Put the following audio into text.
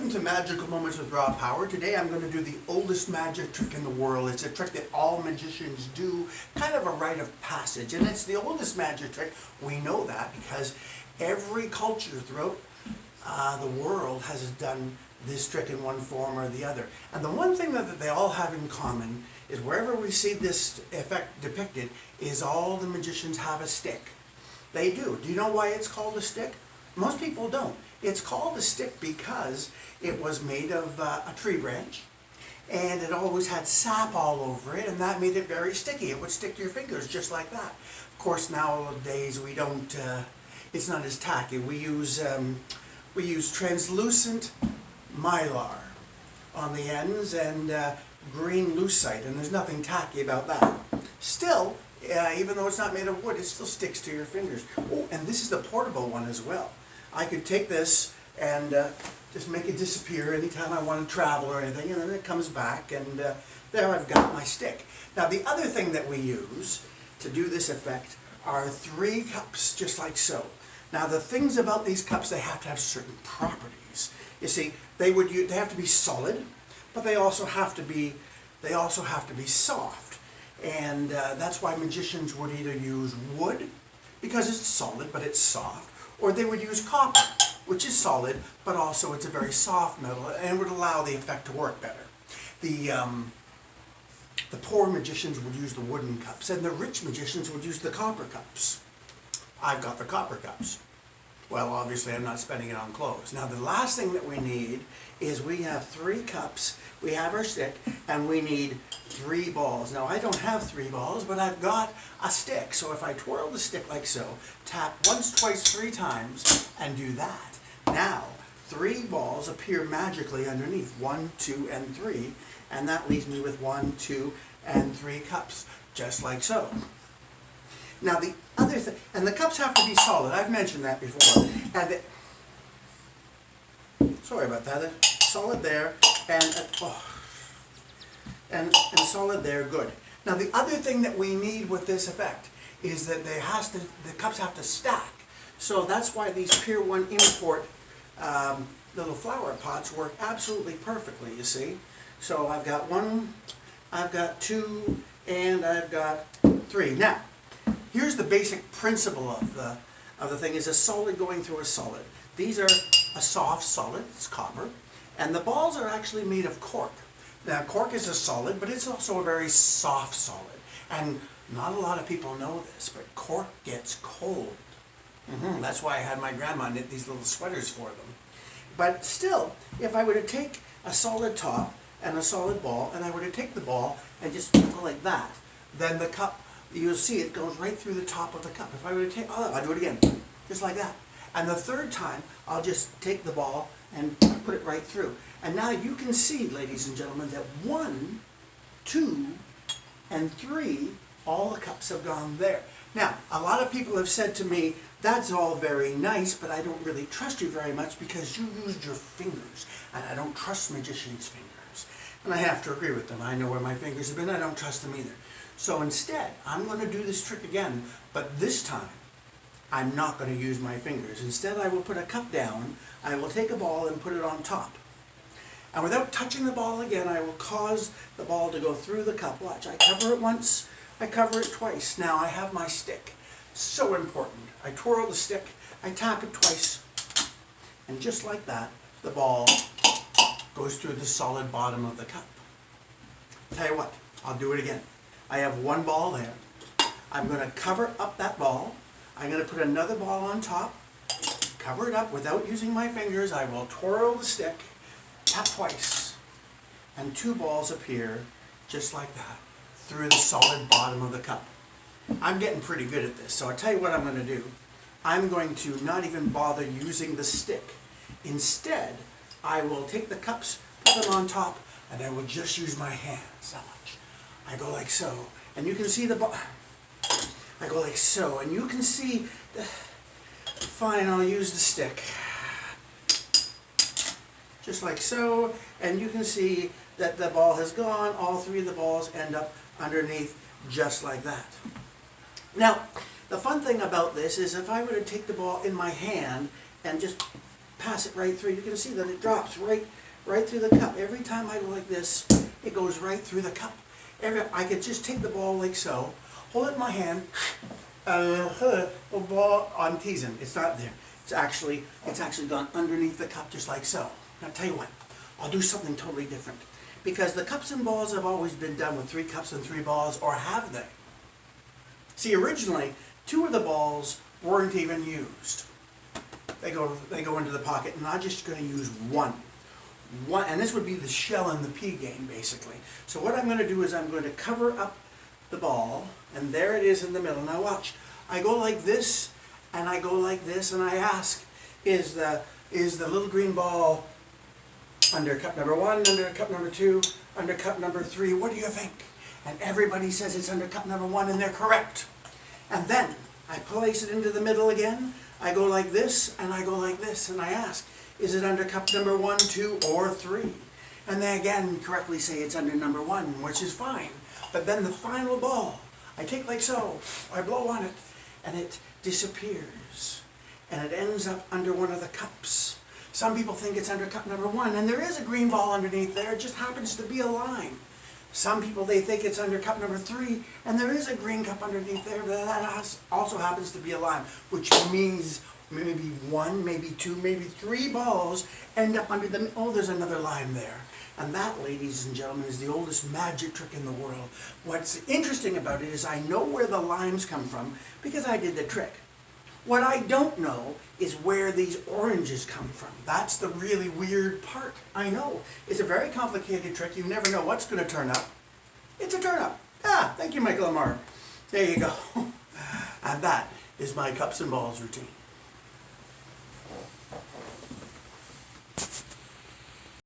Welcome to Magical Moments with Raw Power. Today I'm going to do the oldest magic trick in the world. It's a trick that all magicians do, kind of a rite of passage. And it's the oldest magic trick. We know that because every culture throughout the world has done this trick in one form or the other. And the one thing that they all have in common is wherever we see this effect depicted is all the magicians have a stick. They do. Do you know why it's called a stick? Most people don't. It's called a stick because it was made of a tree branch and it always had sap all over it, and that made it very sticky. It would stick to your fingers just like that. Of course, nowadays we don't, it's not as tacky. We use translucent mylar on the ends and green lucite, and there's nothing tacky about that. Still, even though it's not made of wood, it still sticks to your fingers. Oh, and this is the portable one as well. I could take this and just make it disappear anytime I want to travel or anything, and then it comes back, and there I've got my stick. Now the other thing that we use to do this effect are 3 cups, just like so. Now the things about these cups, they have to have certain properties. You see, they have to be solid, but they also have to be soft. And that's why magicians would either use wood, because it's solid but it's soft, or they would use copper, which is solid, but also it's a very soft metal and would allow the effect to work better. The poor magicians would use the wooden cups, and the rich magicians would use the copper cups. I've got the copper cups. Well, obviously I'm not spending it on clothes. Now the last thing that we need is we have 3 cups, we have our stick, and we need 3 balls. Now I don't have 3 balls, but I've got a stick. So if I twirl the stick like so, tap once, twice, 3 times, and do that. Now 3 balls appear magically underneath, 1, 2, and 3, and that leaves me with 1, 2, and 3 cups, just like so. Now the other thing, and the cups have to be solid. I've mentioned that before. Sorry about that. They're solid there, and solid there. Good. Now the other thing that we need with this effect is that the cups have to stack. So that's why these Pier 1 import little flower pots work absolutely perfectly. You see. So I've got 1, I've got 2, and I've got 3. Now. Here's the basic principle of the thing, is a solid going through a solid. These are a soft solid, it's copper, and the balls are actually made of cork. Now cork is a solid, but it's also a very soft solid. And not a lot of people know this, but cork gets cold. That's why I had my grandma knit these little sweaters for them. But still, if I were to take a solid top and a solid ball, and I were to take the ball and just go like that, then the cup, you'll see it goes right through the top of the cup. If I were to take, I'll do it again, just like that. And the third time, I'll just take the ball and put it right through. And now you can see, ladies and gentlemen, that 1, 2, and 3, all the cups have gone there. Now, a lot of people have said to me, that's all very nice, but I don't really trust you very much because you used your fingers, and I don't trust magicians' fingers. And I have to agree with them. I know where my fingers have been. I don't trust them either. So instead, I'm going to do this trick again, but this time, I'm not going to use my fingers. Instead, I will put a cup down, I will take a ball and put it on top. And without touching the ball again, I will cause the ball to go through the cup. Watch, I cover it once, I cover it twice. Now I have my stick. So important. I twirl the stick, I tap it twice, and just like that, the ball goes through the solid bottom of the cup. Tell you what, I'll do it again. I have 1 ball there. I'm going to cover up that ball. I'm going to put another ball on top, cover it up without using my fingers. I will twirl the stick, tap twice, and 2 balls appear just like that through the solid bottom of the cup. I'm getting pretty good at this, so I'll tell you what I'm going to do. I'm going to not even bother using the stick. Instead, I will take the cups, put them on top, and I will just use my hands. How much? I go like so, and you can see the ball. I go like so, and you can see fine, I'll use the stick. Just like so, and you can see that the ball has gone. All 3 of the balls end up underneath just like that. Now, the fun thing about this is if I were to take the ball in my hand and just pass it right through. You can see that it drops right through the cup. Every time I go like this, it goes right through the cup. I could just take the ball like so, hold it in my hand, ball, I'm teasing, it's not there. It's actually gone underneath the cup just like so. Now tell you what, I'll do something totally different. Because the cups and balls have always been done with 3 cups and 3 balls, or have they? See, originally, 2 of the balls weren't even used. They go into the pocket, and I'm just going to use one, and this would be the shell in the pea game, basically. So what I'm going to do is I'm going to cover up the ball, and there it is in the middle. Now watch, I go like this, and I go like this, and I ask, is the little green ball under cup number 1, under cup number 2, under cup number 3? What do you think? And everybody says it's under cup number 1, and they're correct. And then I place it into the middle again. I go like this, and I go like this, and I ask, is it under cup number 1, 2, or 3? And they again correctly say it's under number 1, which is fine. But then the final ball, I take like so, I blow on it, and it disappears. And it ends up under one of the cups. Some people think it's under cup number 1, and there is a green ball underneath there, it just happens to be a line. Some people, they think it's under cup number 3, and there is a green cup underneath there, but that also happens to be a lime, which means maybe 1, maybe 2, maybe 3 balls end up under them. Oh, there's another lime there. And that, ladies and gentlemen, is the oldest magic trick in the world. What's interesting about it is I know where the limes come from because I did the trick. What I don't know is where these oranges come from. That's the really weird part. I know. It's a very complicated trick. You never know what's going to turn up. It's a turn up. Ah, thank you, Michael Amar. There you go. And that is my cups and balls routine.